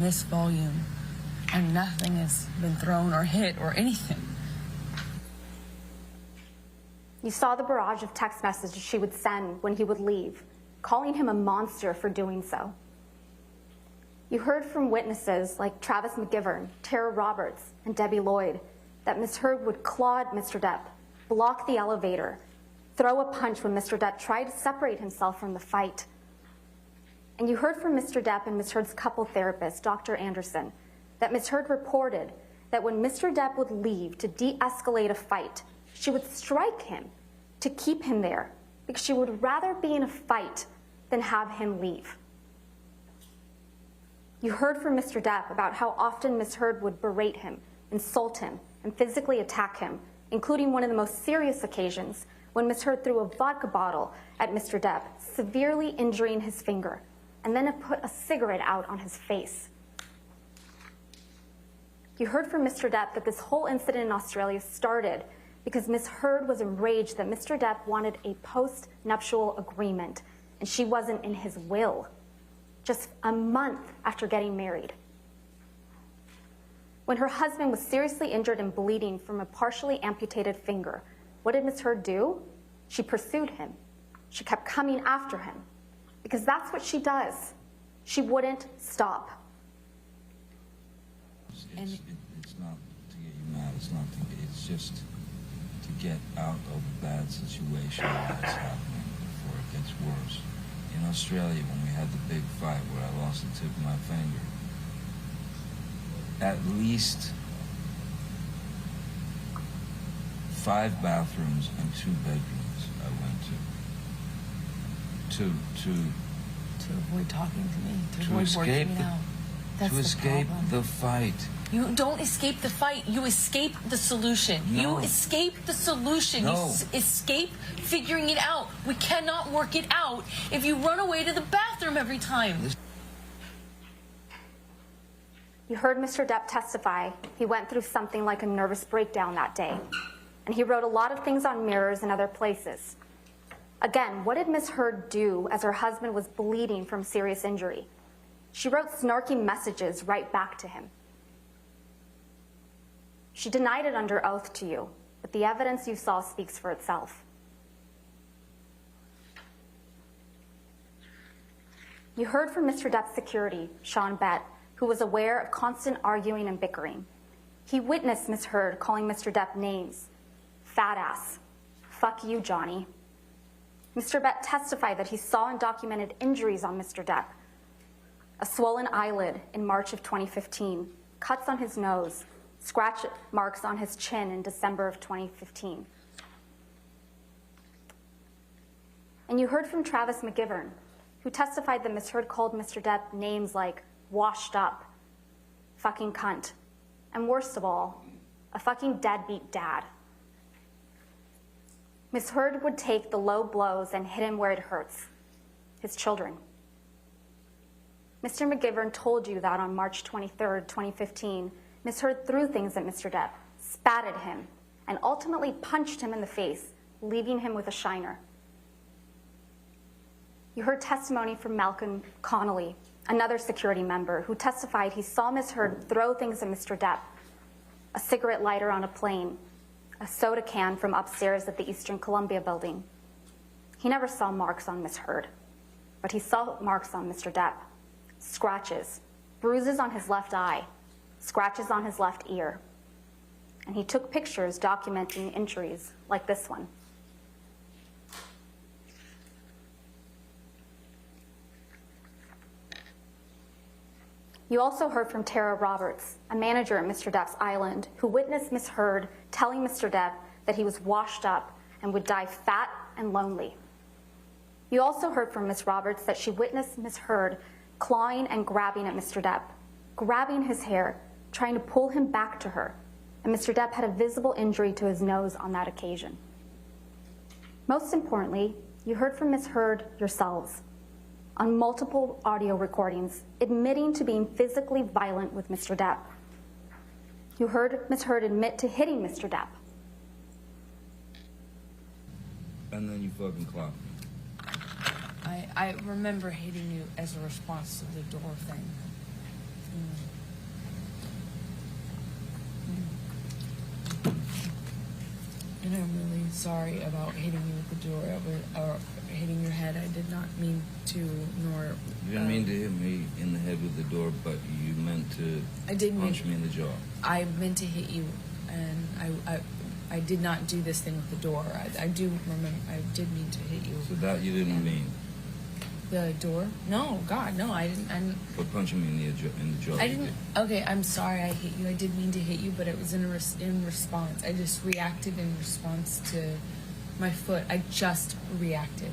this volume, and nothing has been thrown or hit or anything. You saw the barrage of text messages she would send when he would leave, calling him a monster for doing so. You heard from witnesses like Travis McGivern, Tara Roberts, and Debbie Lloyd that Ms. Heard would claw at Mr. Depp, block the elevator, throw a punch when Mr. Depp tried to separate himself from the fight. And you heard from Mr. Depp and Ms. Heard's couple therapist, Dr. Anderson, that Ms. Heard reported that when Mr. Depp would leave to de-escalate a fight, she would strike him to keep him there because she would rather be in a fight than have him leave. You heard from Mr. Depp about how often Ms. Heard would berate him, insult him, and physically attack him, including one of the most serious occasions when Ms. Heard threw a vodka bottle at Mr. Depp, severely injuring his finger, and then put a cigarette out on his face. You heard from Mr. Depp that this whole incident in Australia started because Ms. Heard was enraged that Mr. Depp wanted a post-nuptial agreement, and she wasn't in his will, just a month after getting married. When her husband was seriously injured and bleeding from a partially amputated finger, what did Ms. Heard do? She pursued him. She kept coming after him, because that's what she does. She wouldn't stop. It's not to get you mad, it's just to get out of a bad situation that's happening before it gets worse. In Australia, when we had the big fight where I lost the tip of my finger, at least 5 bathrooms and 2 bedrooms I went To avoid talking to me, to avoid escape working out. That's to escape problem. the fight. You don't escape the fight. You escape the solution. No. You escape the solution. No. You escape figuring it out. We cannot work it out if you run away to the bathroom every time. You heard Mr. Depp testify. He went through something like a nervous breakdown that day, and he wrote a lot of things on mirrors and other places. Again, what did Ms. Heard do as her husband was bleeding from serious injury? She wrote snarky messages right back to him. She denied it under oath to you, but the evidence you saw speaks for itself. You heard from Mr. Depp's security, Sean Bett, who was aware of constant arguing and bickering. He witnessed Ms. Heard calling Mr. Depp names, fat ass, fuck you, Johnny. Mr. Bett testified that he saw and documented injuries on Mr. Depp, a swollen eyelid in March of 2015, cuts on his nose, scratch marks on his chin in December of 2015. And you heard from Travis McGivern, who testified that Ms. Heard called Mr. Depp names like washed up, fucking cunt, and worst of all, a fucking deadbeat dad. Ms. Heard would take the low blows and hit him where it hurts, his children. Mr. McGivern told you that on March 23rd, 2015, Ms. Heard threw things at Mr. Depp, spat at him, and ultimately punched him in the face, leaving him with a shiner. You heard testimony from Malcolm Connolly, another security member, who testified he saw Ms. Heard throw things at Mr. Depp, a cigarette lighter on a plane, a soda can from upstairs at the Eastern Columbia building. He never saw marks on Ms. Heard, but he saw marks on Mr. Depp, scratches, bruises on his left eye, scratches on his left ear. And he took pictures documenting injuries like this one. You also heard from Tara Roberts, a manager at Mr. Depp's Island, who witnessed Ms. Heard telling Mr. Depp that he was washed up and would die fat and lonely. You also heard from Ms. Roberts that she witnessed Ms. Heard clawing and grabbing at Mr. Depp, grabbing his hair, trying to pull him back to her, and Mr. Depp had a visible injury to his nose on that occasion. Most importantly, you heard from Ms. Heard yourselves on multiple audio recordings admitting to being physically violent with Mr. Depp. You heard Ms. Heard admit to hitting Mr. Depp. And then you fucking clocked me. I remember hitting you as a response to the door thing. sorry about hitting you with the door or hitting your head. I did not mean to, nor... You didn't mean to hit me in the head with the door, but you meant to punch me in the jaw. I meant to hit you, and I did not do this thing with the door. I do remember, I did mean to hit you. So that you didn't mean? The door? No, God, no, I didn't. But punching me in the jaw. I didn't. Okay, I'm sorry I hit you. I did mean to hit you, but it was in response. I just reacted in response to my foot. I just reacted.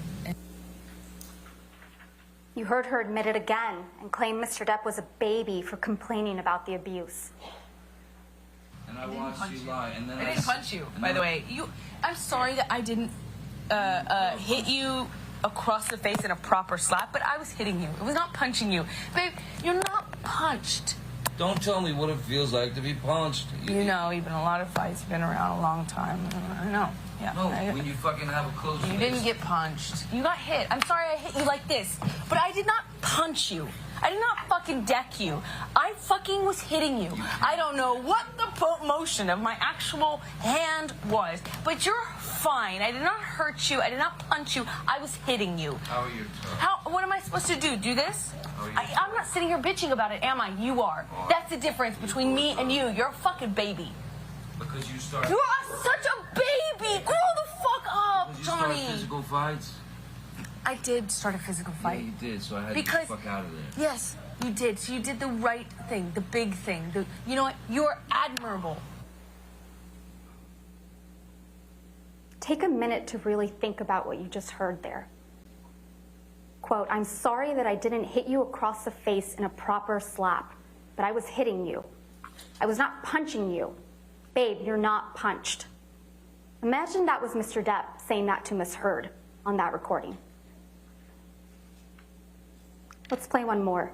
You heard her admit it again and claim Mr. Depp was a baby for complaining about the abuse. And I watched you lie, and then I didn't punch you, by the way. I'm sorry that I didn't hit you across the face in a proper slap, but I was hitting you. It was not punching you. Babe, you're not punched. Don't tell me what it feels like to be punched. You know, you've been in a lot of fights. You've been around a long time. I know. Yeah. No, when you fucking have a close You face. didn't get punched. You got hit. I'm sorry I hit you like this, but I did not punch you. I did not fucking deck you. I fucking was hitting you. I don't know what the motion of my actual hand was, but you're fine. I did not hurt you. I did not punch you. I was hitting you. How are you? What am I supposed to do? Do this? I'm not sitting here bitching about it, am I? You are. That's the difference between me and you. You're a fucking baby. Because you started. You are such a baby. Grow the fuck up, Because you Johnny. started physical fights. I did start a physical fight. Yeah, you did. So I had to get the fuck out of there. Yes, you did. So you did the right thing, the big thing. You know what? You're admirable. Take a minute to really think about what you just heard there. Quote, I'm sorry that I didn't hit you across the face in a proper slap, but I was hitting you. I was not punching you. Babe, you're not punched. Imagine that was Mr. Depp saying that to Miss Heard on that recording. Let's play one more.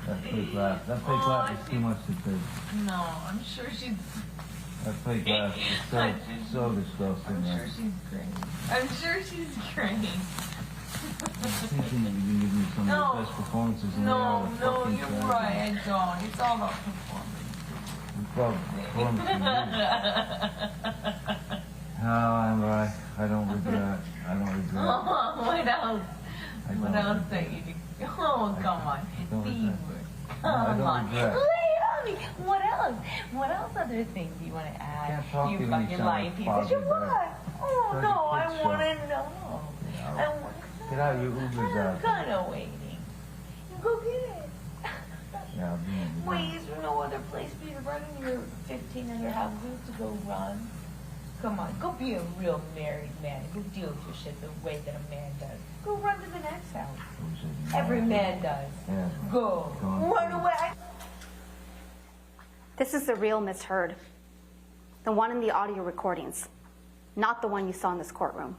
That fake laugh. That fake laugh is too much to take. No, I'm sure she's... That fake laugh is so disgusting. I'm sure she's great. I'm sure she's great. I'm thinking that you can give me some of the best performances in the No, fucking you're tragedy. right. I don't. It's all about performance. It's about performance. No, I'm right. I don't regret. I don't regret. Oh, what else? What else that you do? Oh, come on. don't B regret. word. I Come don't on. regret. Lay it on me. What else? What else other things do you want to add? Can't talk You to me, fucking sound lying like piece of Fozzie shit. Bear. What? Oh, Try to no, I fix want to you. know. Yeah. I want Get out of your Ubers I'm out. kind of waiting. Go get it. Yeah, I'll be in the Wait, is there no other place for you to run in your 1,500 houses to go run? Come on, go be a real married man. Go deal with your shit the way that a man does. Go run to the next house. Every man does. Yeah. Go. Run away. This is the real Miss Heard, the one in the audio recordings, not the one you saw in this courtroom.